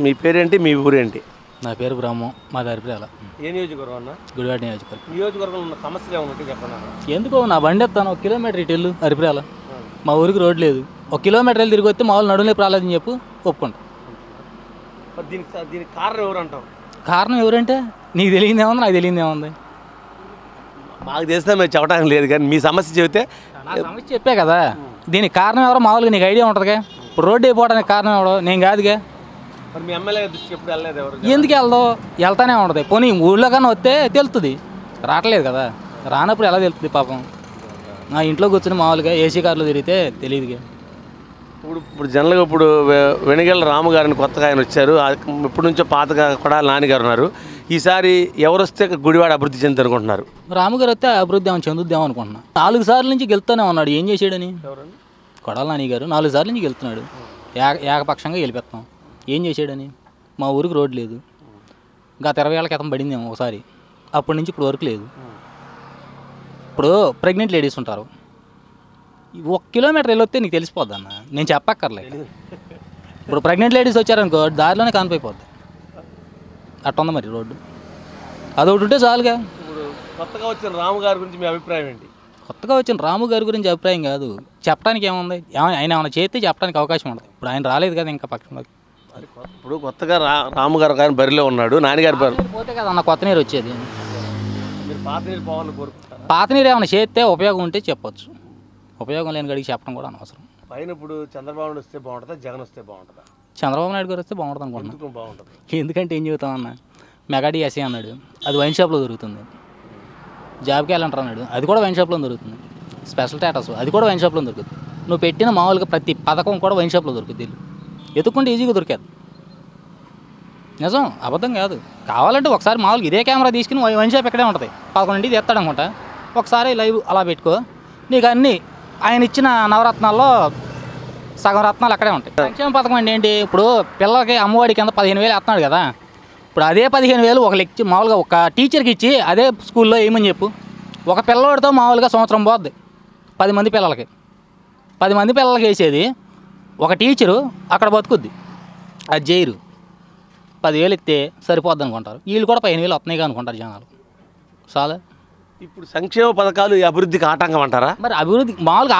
మీ పేరేంటి, మీ ఊరేంటి? నా పేరు బ్రహ్మం, మాది అరిపిరాల. ఏ నియోజకవర్గం అన్న? గుడివాడ నియోజకవర్గం. నియోజకవర్గంలో ఉన్న సమస్యలు ఏమన్నా చెప్పండి. ఎందుకో నా బండి ఎత్తాను 1 కిలోమీటర్ ఇటు వెళ్ళు అరిపిరాల. మా ఊరికి రోడ్ లేదు. 1 కిలోమీటర్ వెళ్ళి తిరిగి వస్తే మామూలు నడువులేపు రాలేదని చెప్పు ఒప్పుకుంటా. దీనికి కారణం ఎవరు అంటావు? కారణం ఎవరంటే నీకు తెలియదు ఏముంది, నాకు తెలియదు ఏముంది. మాకు తెలిస్తే మేము చెప్పడానికి లేదు, కానీ మీ సమస్య చెబితే. నా సమస్య చెప్పే కదా. దీనికి కారణం ఎవరో మామూలుగా నీకు ఐడియా ఉంటుందిగా. ఇప్పుడు రోడ్డు అయిపోవడానికి కారణం ఎవడో నేను కాదుగా. మరి మీ ఎమ్మెల్యే దృష్టికి ఎప్పుడు వెళ్ళలేదు ఎవరు? ఎందుకు వెళ్దావు? వెళ్తానే ఉంటుంది. పోనీ ఊళ్ళో కన్నా వస్తే తెలుస్తుంది, రావట్లేదు కదా. రానప్పుడు ఎలా తెలుస్తుంది పాపం. నా ఇంట్లో కూర్చొని మామూలుగా ఏసీ కార్లో తిరిగితే తెలియదుగా. ఇప్పుడు జనరల్గా ఇప్పుడు వెనుగళ్ళ రాము గారిని కొత్తగా ఆయన వచ్చారు. ఇప్పటి నుంచో పాతగా కూడా నాన్నగారు ఉన్నారు. ఈసారి ఎవరు వస్తే గుడివాడ అభివృద్ధి చెందుతుంది అనుకుంటున్నారు? రాముగారు వస్తే అభివృద్ధి ఏమైనా చెందుద్దాం అనుకుంటున్నా. 4 సార్లు నుంచి గెలుస్తూనే ఉన్నాడు. ఏం చేసాడని? కొడాల నాని గారు 4 సార్లు నుంచి గెలుస్తున్నాడు. ఏకపక్షంగా గెలిపిస్తాం. ఏం చేసాడని? మా ఊరికి రోడ్ లేదు. గత 20 ఏళ్ళ క్రితం పడిందేమో ఒకసారి. అప్పటి నుంచి ఇప్పుడు వరకు లేదు. ఇప్పుడు ప్రెగ్నెంట్ లేడీస్ ఉంటారు. 1 కిలోమీటర్ వెళ్ళొస్తే నీకు తెలిసిపోద్ది అన్న, నేను చెప్పక్కర్లేదు. ఇప్పుడు ప్రెగ్నెంట్ లేడీస్ వచ్చారనుకో దారిలోనే కానిపోయిపోద్ది. అట్టుంది మరి రోడ్డు. అదొకటి ఉంటే చాలుగా. ఇప్పుడు కొత్తగా వచ్చిన రాము గారి గురించి మీ అభిప్రాయం ఏంటి? కొత్తగా వచ్చిన రాము గారి గురించి అభిప్రాయం కాదు, చెప్పడానికి ఏముంది. ఆయన ఏమైనా చేస్తే చెప్పడానికి అవకాశం ఉండదు. ఇప్పుడు ఆయన రాలేదు కదా ఇంకా పక్కన. ఇప్పుడు కొత్తగా రాము గారు కానీ బరిలో ఉన్నాడు, నాన్నగారి బరి పోతే కదా అన్న కొత్త నీరు వచ్చేది. మీరు పాత నీరు పోవాలని కోరుకుంటారు? పాత నీరు ఏమైనా చేస్తే ఉపయోగం ఉంటే చెప్పొచ్చు, ఉపయోగం లేని గడికి చెప్పడం కూడా అనవసరం. పైన ఇప్పుడు చంద్రబాబు నాయుడు వస్తే బాగుంటుందా, జగన్ వస్తే బాగుంటుందా? చంద్రబాబు నాయుడు గారు వస్తే బాగుంటుంది అనుకుంటున్నాను. బాగుంటుంది. ఎందుకంటే ఏం చెబుతామన్నా, మెగా డిఎస్సీ అన్నాడు, అది వైన్ షాప్లో దొరుకుతుంది. జాబ్కి వెళ్ళంటారు అన్నాడు, అది కూడా వైన్ షాప్లో దొరుకుతుంది. స్పెషల్ స్టేటస్ అది కూడా వైన్ షాప్లో దొరుకుతుంది. నువ్వు పెట్టిన మామూలుగా ప్రతి పథకం కూడా వైన్ షాప్లో దొరుకుతుంది. ఎత్తుక్కుంటే ఈజీగా దొరికేది. నిజం, అబద్ధం కాదు. కావాలంటే ఒకసారి మామూలుగా ఇదే కెమెరా తీసుకుని వైన్ షాప్ ఇక్కడే ఉంటుంది, 11 తెస్తాడు అనుకుంటా. ఒకసారి లైవ్ అలా పెట్టుకో, నీకు అన్నీ ఆయన ఇచ్చిన నవరత్నాల్లో సగం రత్నాలు అక్కడే ఉంటాయి. సంక్షేమ పథకం అంటే ఏంటి? ఇప్పుడు పిల్లలకి అమ్మఒడి కింద 15,000 వేస్తున్నాడు కదా. ఇప్పుడు అదే 15,000 ఒక మామూలుగా ఒక టీచర్కి ఇచ్చి అదే స్కూల్లో వేయమని చెప్పు. ఒక పిల్లవాడితో మామూలుగా సంవత్సరం పోద్ది. 10 మంది పిల్లలకి 10 మంది పిల్లలకి వేసేది ఒక టీచరు అక్కడ బతుకుద్ది. అది చేయరు. 10,000 ఇస్తే సరిపోద్ది అనుకుంటారు. వీళ్ళు కూడా 15,000 వస్తున్నాయి అనుకుంటారు జనాలు. చాలా. ఇప్పుడు సంక్షేమ పథకాలు ఈ అభివృద్ధికి ఆటంకం అంటారా? మరి అభివృద్ధి మామూలుగా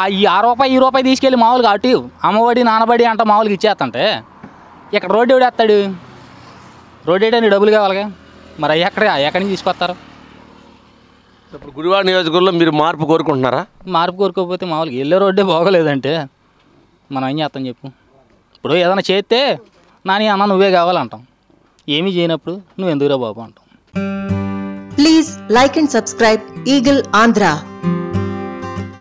ఈ రూపాయి తీసుకెళ్ళి మామూలుగా అటు అమ్మఒడి నానబడి అంట మామూలుగా ఇచ్చేస్తంటే ఇక్కడ రోడ్డు ఎవడేస్తాడు? రోడ్డు వేయడానికి డబ్బులు కావాలిగా. మరి అవి ఎక్కడి నుంచి తీసుకొస్తారు? ఇప్పుడు గుడివాడ నియోజకవర్గంలో మీరు మార్పు కోరుకుంటున్నారా? మార్పు కోరుకోకపోతే మామూలుగా వెళ్ళే రోడ్డే బాగోలేదంటే మనం ఏం చేస్తాం చెప్పు. ఇప్పుడు ఏదైనా చేస్తే నాని అన్న నువ్వే కావాలంటాం, ఏమీ చేయనప్పుడు నువ్వు ఎందుకురా బాబు అంటాం. Please like and subscribe Eagle Andhra.